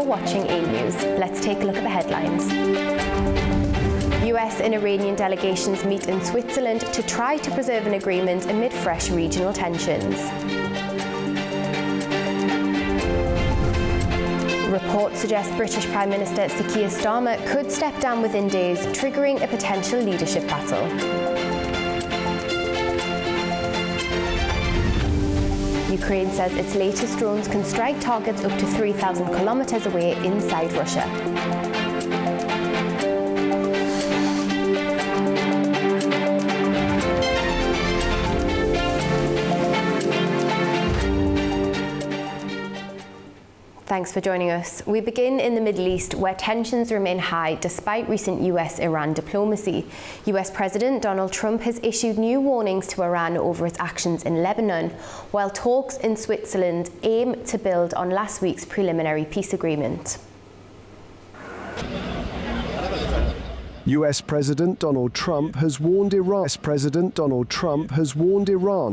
watching A News. Let's take a look at the headlines. US and Iranian delegations meet in Switzerland to try to preserve an agreement amid fresh regional tensions. Reports suggest British Prime Minister Sir Keir Starmer could step down within days, triggering a potential leadership battle. Ukraine says its latest drones can strike targets up to 3,000 kilometers away inside Russia. Thanks for joining us. We begin in the Middle East, where tensions remain high despite recent US-Iran diplomacy. US President Donald Trump has issued new warnings to Iran over its actions in Lebanon, while talks in Switzerland aim to build on last week's preliminary peace agreement. US President Donald Trump has warned Iran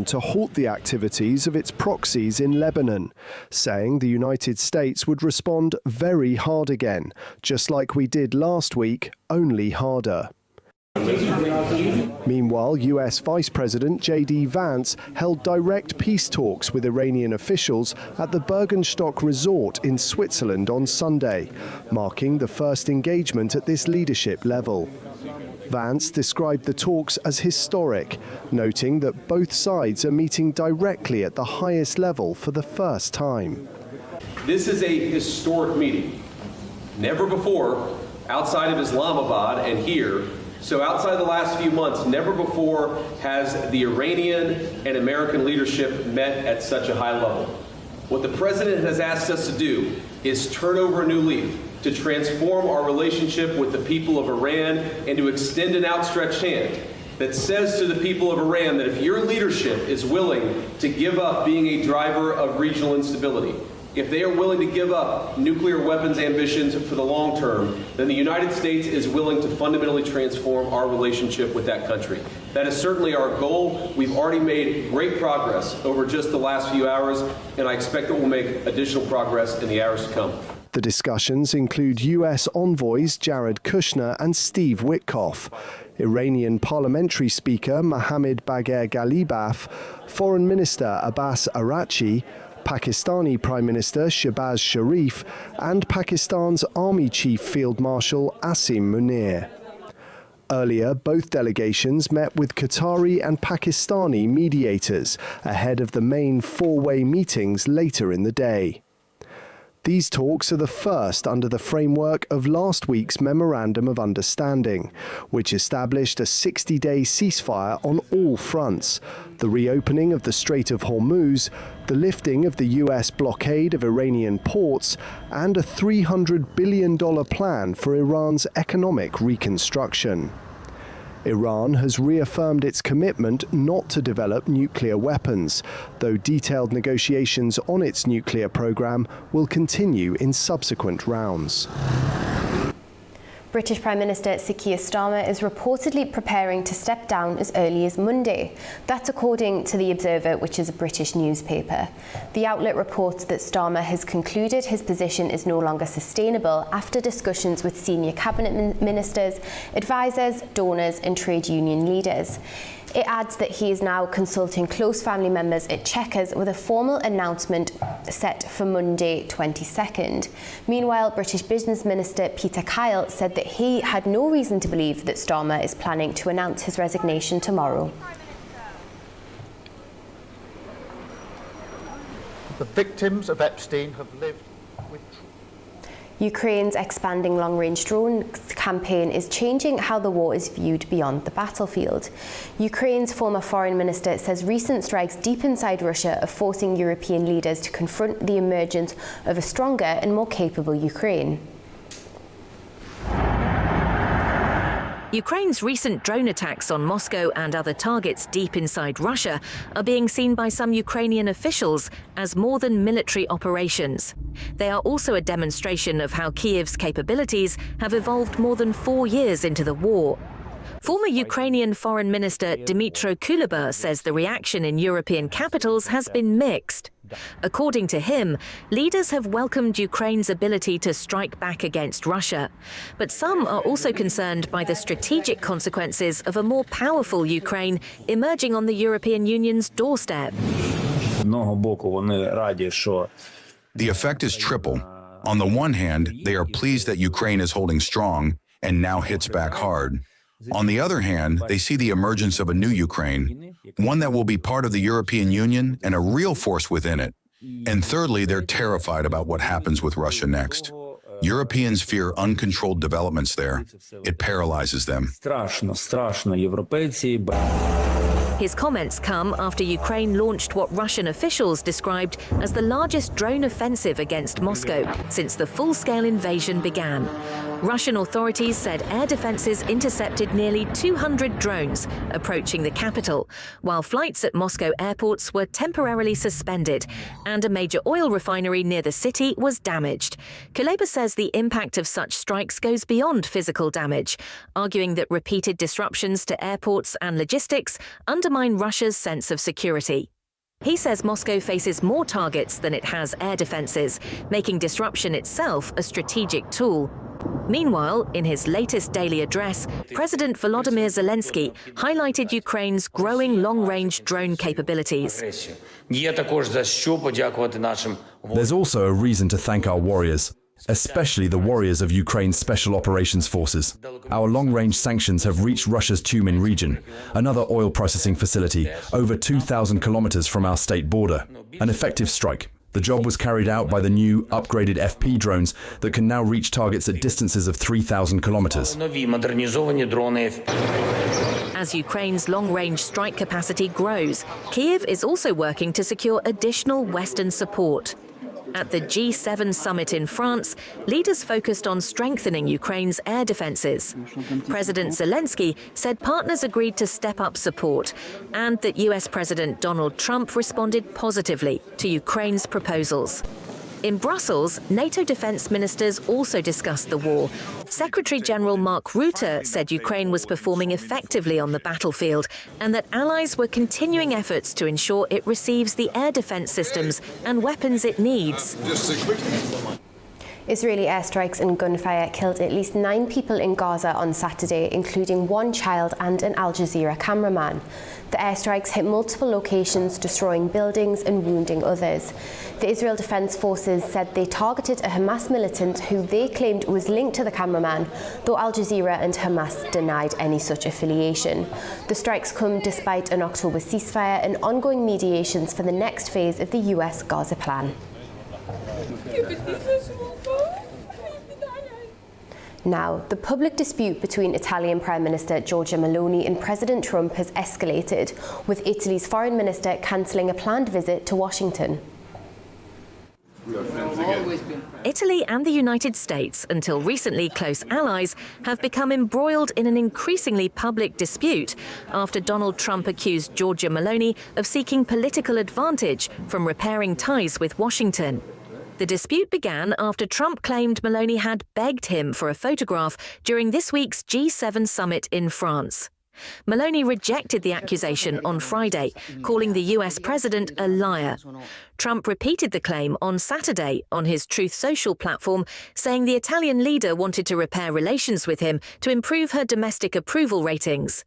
to halt the activities of its proxies in Lebanon, saying the United States would respond very hard again, just like we did last week, only harder. Meanwhile, US Vice President J.D. Vance held direct peace talks with Iranian officials at the Bergenstock Resort in Switzerland on Sunday, marking the first engagement at this leadership level. Vance described the talks as historic, noting that both sides are meeting directly at the highest level for the first time. This is a historic meeting. Never before, outside of Islamabad and here, so outside the last few months, never before has the Iranian and American leadership met at such a high level. What the president has asked us to do is turn over a new leaf, to transform our relationship with the people of Iran and to extend an outstretched hand that says to the people of Iran that if your leadership is willing to give up being a driver of regional instability, if they are willing to give up nuclear weapons ambitions for the long term, then the United States is willing to fundamentally transform our relationship with that country. That is certainly our goal. We've already made great progress over just the last few hours, and I expect that we'll make additional progress in the hours to come. The discussions include US envoys Jared Kushner and Steve Witkoff, Iranian Parliamentary Speaker Mohammad Bagher Ghalibaf, Foreign Minister Abbas Araghchi, Pakistani Prime Minister Shehbaz Sharif, and Pakistan's Army Chief Field Marshal Asim Munir. Earlier, both delegations met with Qatari and Pakistani mediators ahead of the main four-way meetings later in the day. These talks are the first under the framework of last week's Memorandum of Understanding, which established a 60-day ceasefire on all fronts, the reopening of the Strait of Hormuz, the lifting of the US blockade of Iranian ports, and a $300 billion plan for Iran's economic reconstruction. Iran has reaffirmed its commitment not to develop nuclear weapons, though detailed negotiations on its nuclear program will continue in subsequent rounds. British Prime Minister Sir Keir Starmer is reportedly preparing to step down as early as Monday. That's according to The Observer, which is a British newspaper. The outlet reports that Starmer has concluded his position is no longer sustainable after discussions with senior cabinet ministers, advisors, donors and trade union leaders. It adds that he is now consulting close family members at Chequers with a formal announcement set for Monday 22nd. Meanwhile, British Business Minister Peter Kyle said that he had no reason to believe that Starmer is planning to announce his resignation tomorrow. The victims of Epstein have lived with Ukraine's expanding long-range drone campaign is changing how the war is viewed beyond the battlefield. Ukraine's former foreign minister says recent strikes deep inside Russia are forcing European leaders to confront the emergence of a stronger and more capable Ukraine. Ukraine's recent drone attacks on Moscow and other targets deep inside Russia are being seen by some Ukrainian officials as more than military operations. They are also a demonstration of how Kyiv's capabilities have evolved more than 4 years into the war. Former Ukrainian Foreign Minister Dmytro Kuleba says the reaction in European capitals has been mixed. According to him, leaders have welcomed Ukraine's ability to strike back against Russia. But some are also concerned by the strategic consequences of a more powerful Ukraine emerging on the European Union's doorstep. The effect is triple. On the one hand, they are pleased that Ukraine is holding strong and now hits back hard. On the other hand, they see the emergence of a new Ukraine, one that will be part of the European Union and a real force within it. And thirdly, they're terrified about what happens with Russia next. Europeans fear uncontrolled developments there. It paralyzes them. His comments come after Ukraine launched what Russian officials described as the largest drone offensive against Moscow since the full-scale invasion began. Russian authorities said air defenses intercepted nearly 200 drones approaching the capital, while flights at Moscow airports were temporarily suspended, and a major oil refinery near the city was damaged. Kuleba says the impact of such strikes goes beyond physical damage, arguing that repeated disruptions to airports and logistics undermine Russia's sense of security. He says Moscow faces more targets than it has air defenses, making disruption itself a strategic tool. Meanwhile, in his latest daily address, President Volodymyr Zelensky highlighted Ukraine's growing long-range drone capabilities. There's also a reason to thank our warriors, especially the warriors of Ukraine's Special Operations Forces. Our long-range sanctions have reached Russia's Tyumen region, another oil processing facility over 2,000 kilometers from our state border. An effective strike. The job was carried out by the new, upgraded FP drones that can now reach targets at distances of 3,000 kilometers. As Ukraine's long-range strike capacity grows, Kyiv is also working to secure additional Western support. At the G7 summit in France, leaders focused on strengthening Ukraine's air defenses. President Zelensky said partners agreed to step up support and that US President Donald Trump responded positively to Ukraine's proposals. In Brussels, NATO defense ministers also discussed the war. Secretary General Mark Rutte said Ukraine was performing effectively on the battlefield and that allies were continuing efforts to ensure it receives the air defense systems and weapons it needs. Israeli airstrikes and gunfire killed at least 9 people in Gaza on Saturday, including 1 child and an Al Jazeera cameraman. The airstrikes hit multiple locations, destroying buildings and wounding others. The Israel Defense Forces said they targeted a Hamas militant who they claimed was linked to the cameraman, though Al Jazeera and Hamas denied any such affiliation. The strikes come despite an October ceasefire and ongoing mediations for the next phase of the US Gaza plan. Now, the public dispute between Italian Prime Minister Giorgia Meloni and President Trump has escalated, with Italy's foreign minister cancelling a planned visit to Washington. Italy and the United States, until recently close allies, have become embroiled in an increasingly public dispute after Donald Trump accused Giorgia Meloni of seeking political advantage from repairing ties with Washington. The dispute began after Trump claimed Meloni had begged him for a photograph during this week's G7 summit in France. Meloni rejected the accusation on Friday, calling the US president a liar. Trump repeated the claim on Saturday on his Truth Social platform, saying the Italian leader wanted to repair relations with him to improve her domestic approval ratings.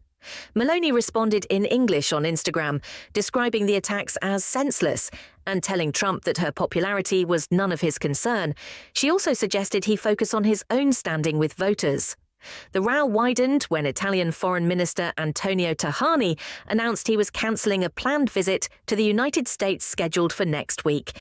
Meloni responded in English on Instagram, describing the attacks as senseless and telling Trump that her popularity was none of his concern. She also suggested he focus on his own standing with voters. The row widened when Italian Foreign Minister Antonio Tajani announced he was cancelling a planned visit to the United States scheduled for next week.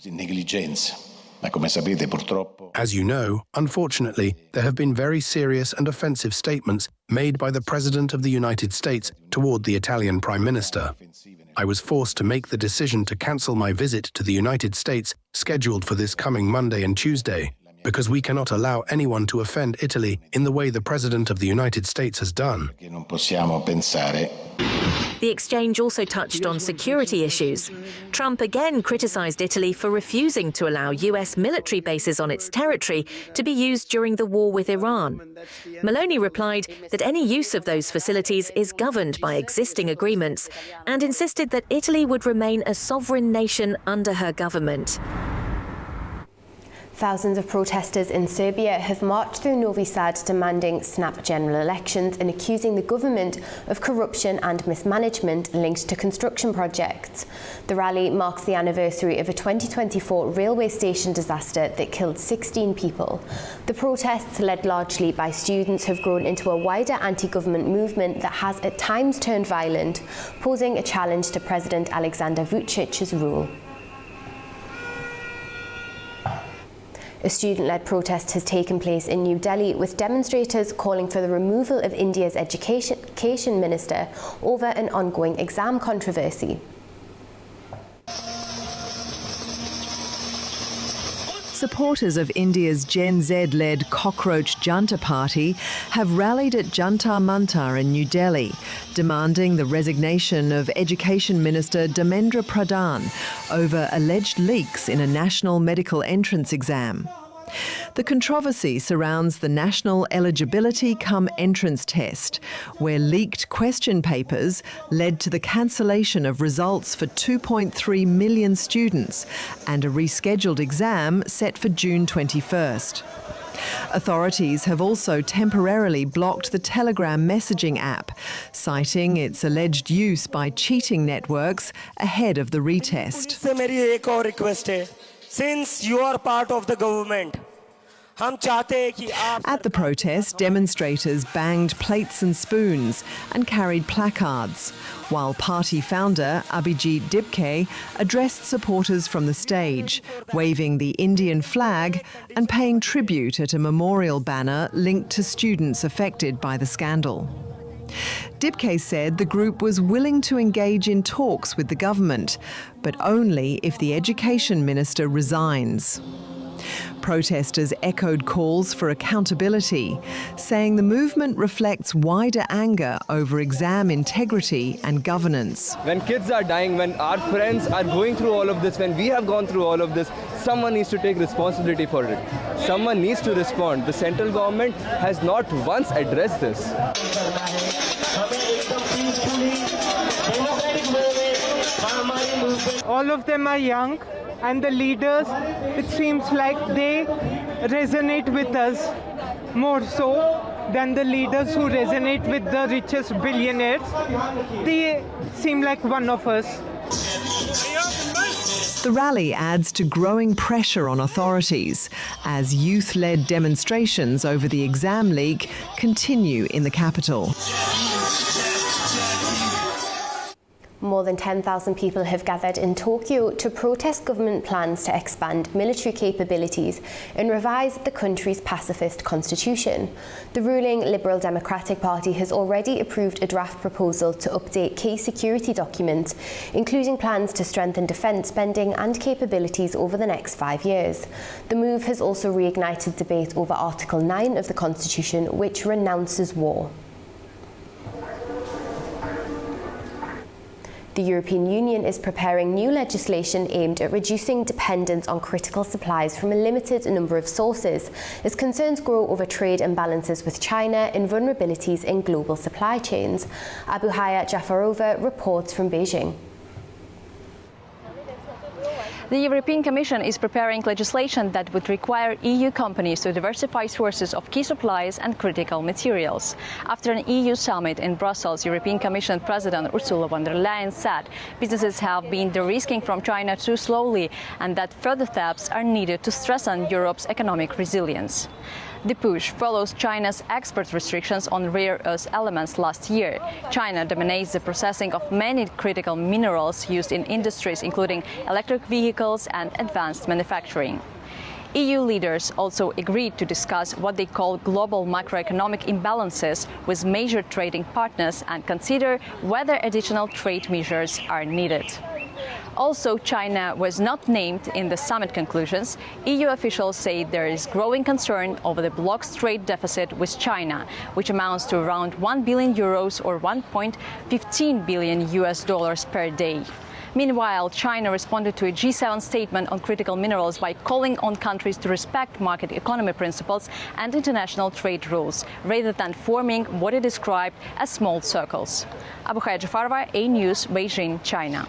As you know, unfortunately, there have been very serious and offensive statements made by the President of the United States toward the Italian Prime Minister. I was forced to make the decision to cancel my visit to the United States scheduled for this coming Monday and Tuesday. because we cannot allow anyone to offend Italy in the way the President of the United States has done. The exchange also touched on security issues. Trump again criticised Italy for refusing to allow US military bases on its territory to be used during the war with Iran. Meloni replied that any use of those facilities is governed by existing agreements and insisted that Italy would remain a sovereign nation under her government. Thousands of protesters in Serbia have marched through Novi Sad demanding snap general elections and accusing the government of corruption and mismanagement linked to construction projects. The rally marks the anniversary of a 2024 railway station disaster that killed 16 people. The protests, led largely by students, have grown into a wider anti-government movement that has at times turned violent, posing a challenge to President Alexander Vucic's rule. A student-led protest has taken place in New Delhi, with demonstrators calling for the removal of India's education minister over an ongoing exam controversy. Supporters of India's Gen Z-led Cockroach Junta Party have rallied at Jantar Mantar in New Delhi, demanding the resignation of Education Minister Dharmendra Pradhan over alleged leaks in a national medical entrance exam. The controversy surrounds the National Eligibility Cum Entrance Test, where leaked question papers led to the cancellation of results for 2.3 million students and a rescheduled exam set for June 21st. Authorities have also temporarily blocked the Telegram messaging app, citing its alleged use by cheating networks ahead of the retest. Since you are part of the government, at the protest, demonstrators banged plates and spoons and carried placards, while party founder Abhijit Dipke addressed supporters from the stage, waving the Indian flag and paying tribute at a memorial banner linked to students affected by the scandal. Dipke said the group was willing to engage in talks with the government, but only if the education minister resigns. Protesters echoed calls for accountability, saying the movement reflects wider anger over exam integrity and governance. when kids are dying, when our friends are going through all of this, when we have gone through all of this, someone needs to take responsibility for it. Someone needs to respond. The central government has not once addressed this. All of them are young, and the leaders, it seems like they resonate with us more so than the leaders who resonate with the richest billionaires. They seem like one of us. The rally adds to growing pressure on authorities as youth-led demonstrations over the exam leak continue in the capital. More than 10,000 people have gathered in Tokyo to protest government plans to expand military capabilities and revise the country's pacifist constitution. The ruling Liberal Democratic Party has already approved a draft proposal to update key security documents, including plans to strengthen defence spending and capabilities over the next 5 years. The move has also reignited debate over Article 9 of the Constitution, which renounces war. The European Union is preparing new legislation aimed at reducing dependence on critical supplies from a limited number of sources, as concerns grow over trade imbalances with China and vulnerabilities in global supply chains. Abuhaya Jafarova reports from Beijing. The European Commission is preparing legislation that would require EU companies to diversify sources of key supplies and critical materials. After an EU summit in Brussels, European Commission President Ursula von der Leyen said businesses have been de-risking from China too slowly and that further steps are needed to strengthen Europe's economic resilience. The push follows China's export restrictions on rare earth elements last year. China dominates the processing of many critical minerals used in industries, including electric vehicles and advanced manufacturing. EU leaders also agreed to discuss what they call global macroeconomic imbalances with major trading partners and consider whether additional trade measures are needed. Also, China was not named in the summit conclusions. EU officials say there is growing concern over the bloc's trade deficit with China, which amounts to around 1 billion euros or $1.15 billion per day. Meanwhile, China responded to a G7 statement on critical minerals by calling on countries to respect market economy principles and international trade rules, rather than forming what it described as small circles. Abukhaya Jafarova, A News, Beijing, China.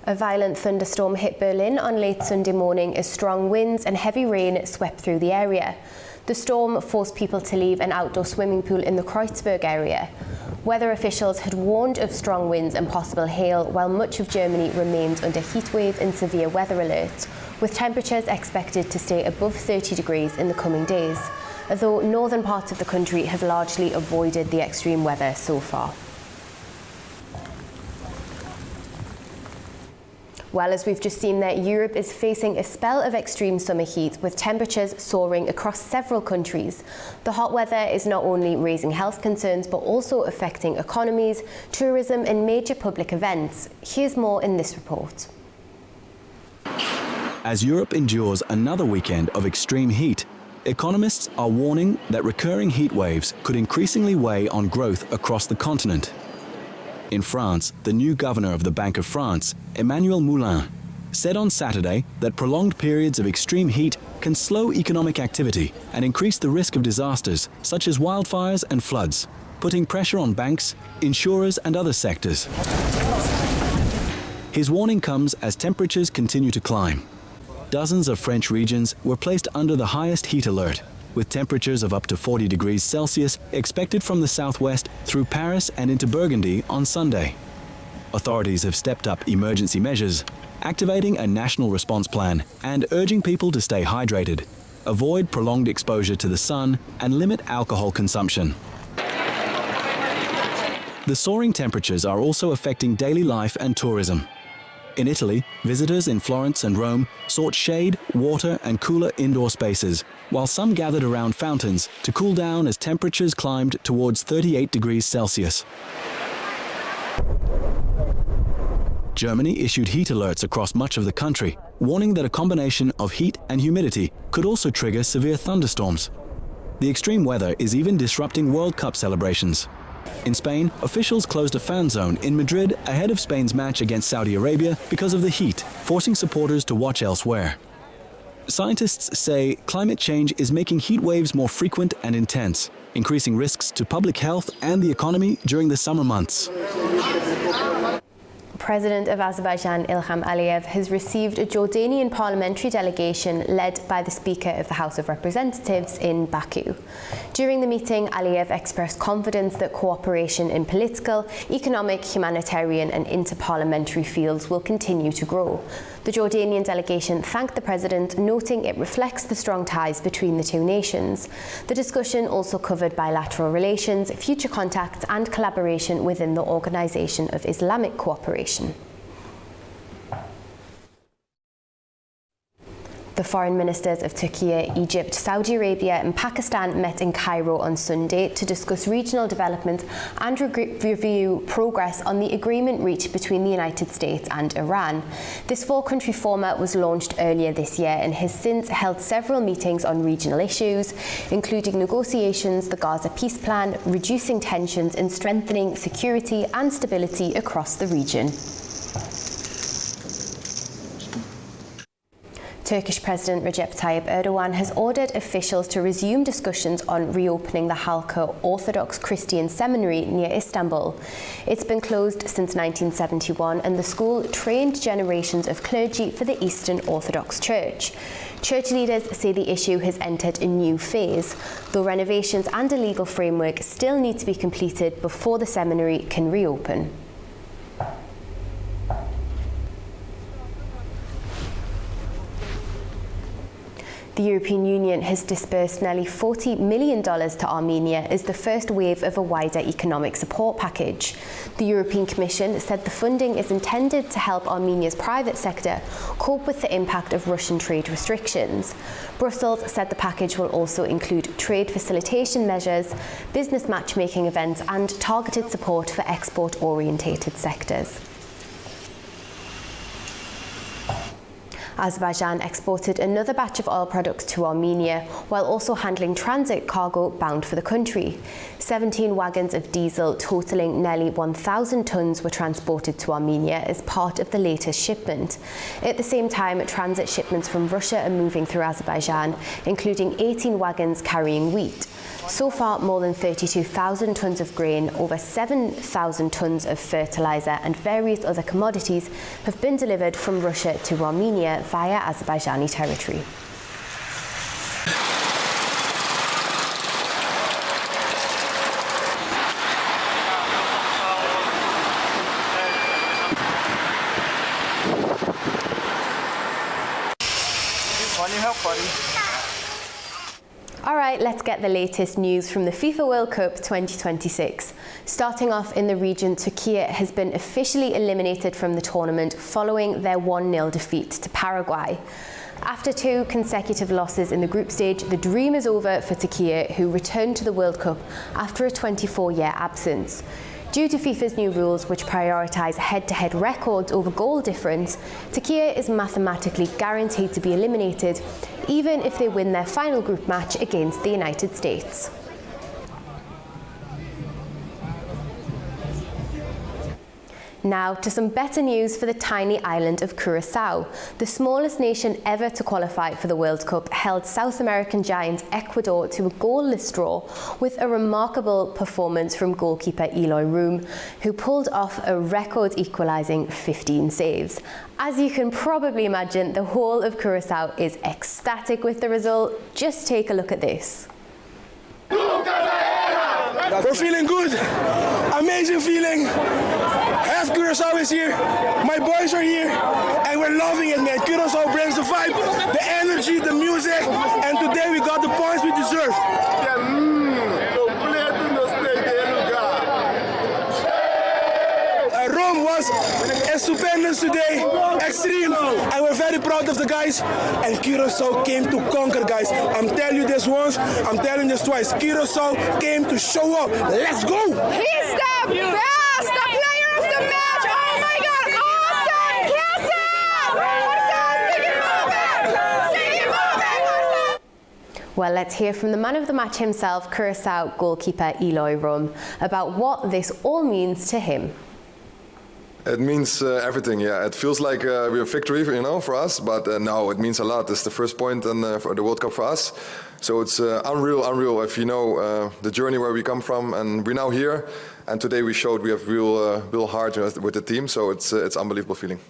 A violent thunderstorm hit Berlin on late Sunday morning as strong winds and heavy rain swept through the area. The storm forced people to leave an outdoor swimming pool in the Kreuzberg area. Weather officials had warned of strong winds and possible hail, while much of Germany remains under heatwave and severe weather alerts, with temperatures expected to stay above 30 degrees in the coming days, although northern parts of the country have largely avoided the extreme weather so far. Well, as we've just seen there, Europe is facing a spell of extreme summer heat with temperatures soaring across several countries. The hot weather is not only raising health concerns but also affecting economies, tourism and major public events. Here's more in this report. As Europe endures another weekend of extreme heat, economists are warning that recurring heat waves could increasingly weigh on growth across the continent. In France, the new governor of the Bank of France, Emmanuel Moulin, said on Saturday that prolonged periods of extreme heat can slow economic activity and increase the risk of disasters such as wildfires and floods, putting pressure on banks, insurers and other sectors. His warning comes as temperatures continue to climb. Dozens of French regions were placed under the highest heat alert, with temperatures of up to 40 degrees Celsius expected from the southwest through Paris and into Burgundy on Sunday. Authorities have stepped up emergency measures, activating a national response plan and urging people to stay hydrated, avoid prolonged exposure to the sun, and limit alcohol consumption. The soaring temperatures are also affecting daily life and tourism. In Italy, visitors in Florence and Rome sought shade, water and cooler indoor spaces, while some gathered around fountains to cool down as temperatures climbed towards 38 degrees Celsius. Germany issued heat alerts across much of the country, warning that a combination of heat and humidity could also trigger severe thunderstorms. The extreme weather is even disrupting World Cup celebrations. In Spain, officials closed a fan zone in Madrid ahead of Spain's match against Saudi Arabia because of the heat, forcing supporters to watch elsewhere. Scientists say climate change is making heat waves more frequent and intense, increasing risks to public health and the economy during the summer months. President of Azerbaijan, Ilham Aliyev, has received a Jordanian parliamentary delegation led by the Speaker of the House of Representatives in Baku. During the meeting, Aliyev expressed confidence that cooperation in political, economic, humanitarian and interparliamentary fields will continue to grow. The Jordanian delegation thanked the President, noting it reflects the strong ties between the two nations. The discussion also covered bilateral relations, future contacts and collaboration within the Organization of Islamic Cooperation. The foreign ministers of Turkey, Egypt, Saudi Arabia and Pakistan met in Cairo on Sunday to discuss regional development and review progress on the agreement reached between the United States and Iran. This four-country format was launched earlier this year and has since held several meetings on regional issues, including negotiations, the Gaza peace plan, reducing tensions and strengthening security and stability across the region. Turkish President Recep Tayyip Erdogan has ordered officials to resume discussions on reopening the Halka Orthodox Christian Seminary near Istanbul. It's been closed since 1971 and the school trained generations of clergy for the Eastern Orthodox Church. Church leaders say the issue has entered a new phase, though renovations and a legal framework still need to be completed before the seminary can reopen. The European Union has disbursed nearly $40 million to Armenia as the first wave of a wider economic support package. The European Commission said the funding is intended to help Armenia's private sector cope with the impact of Russian trade restrictions. Brussels said the package will also include trade facilitation measures, business matchmaking events and targeted support for export-orientated sectors. Azerbaijan exported another batch of oil products to Armenia, while also handling transit cargo bound for the country. 17 wagons of diesel totaling nearly 1,000 tonnes were transported to Armenia as part of the latest shipment. At the same time, transit shipments from Russia are moving through Azerbaijan, including 18 wagons carrying wheat. So far, more than 32,000 tonnes of grain, over 7,000 tonnes of fertiliser and various other commodities have been delivered from Russia to Armenia via Azerbaijani territory. All right, let's get the latest news from the FIFA World Cup 2026. Starting off in the region, Turkey has been officially eliminated from the tournament following their 1-0 defeat to Paraguay. After 2 consecutive losses in the group stage, the dream is over for Turkey, who returned to the World Cup after a 24-year absence. Due to FIFA's new rules, which prioritise head-to-head records over goal difference, Turkey is mathematically guaranteed to be eliminated, even if they win their final group match against the United States. Now to some better news for the tiny island of Curacao. The smallest nation ever to qualify for the World Cup held South American giant Ecuador to a goalless draw with a remarkable performance from goalkeeper Eloy Room, who pulled off a record equalising 15 saves. As you can probably imagine, the whole of Curacao is ecstatic with the result. Just take a look at this. We're feeling good, amazing feeling. Half Curacao is here, my boys are here, and we're loving it, man. Curacao brings the vibe, the energy, the music, and today we got the points we deserve. Rome was stupendous today, extreme, and we're very proud of the guys. And Curacao came to conquer, guys. I'm telling you this once, I'm telling you this twice. Curacao came to show up. Let's go! He's the best, the player of the match. Oh my God, awesome! Well, let's hear from the man of the match himself, Curacao goalkeeper Eloy Room, about what this all means to him. It means everything, yeah. It feels like we're a victory, you know, for us, but no, it means a lot. It's the first point for the World Cup for us. So it's unreal if you know the journey where we come from, and we're now here. And today we showed we have real heart with the team, so it's unbelievable feeling.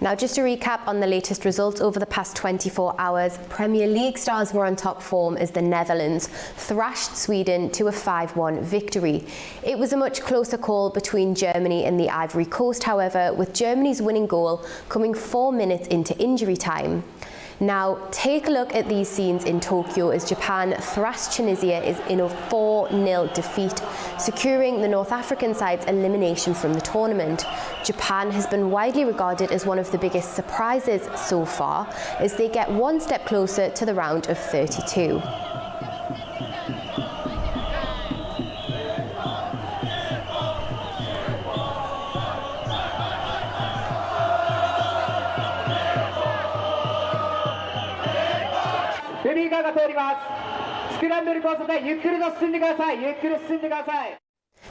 Now, just to recap on the latest results over the past 24 hours, Premier League stars were on top form as the Netherlands thrashed Sweden to a 5-1 victory. It was a much closer call between Germany and the Ivory Coast, however, with Germany's winning goal coming 4 minutes into injury time. Now, take a look at these scenes in Tokyo as Japan thrashed Tunisia in a 4-0 defeat, securing the North African side's elimination from the tournament. Japan has been widely regarded as one of the biggest surprises so far, as they get one step closer to the round of 32.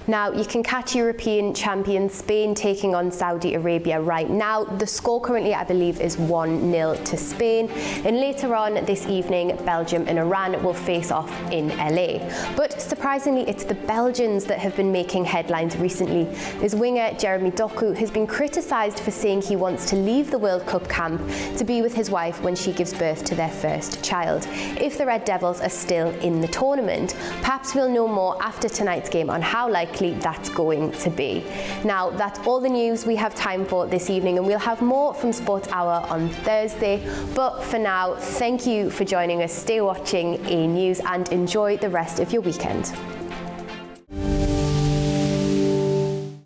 Now, you can catch European champion Spain taking on Saudi Arabia right now. The score currently, I believe, is 1-0 to Spain. And later on this evening, Belgium and Iran will face off in LA. But surprisingly, it's the Belgians that have been making headlines recently, as winger Jeremy Doku has been criticised for saying he wants to leave the World Cup camp to be with his wife when she gives birth to their first child. If the Red Devils are still in the tournament, perhaps we'll know more after tonight's game on how likely that's going to be. Now, that's all the news we have time for this evening, and we'll have more from Sports Hour on Thursday. But for now, thank you for joining us. Stay watching A News and enjoy the rest of your weekend.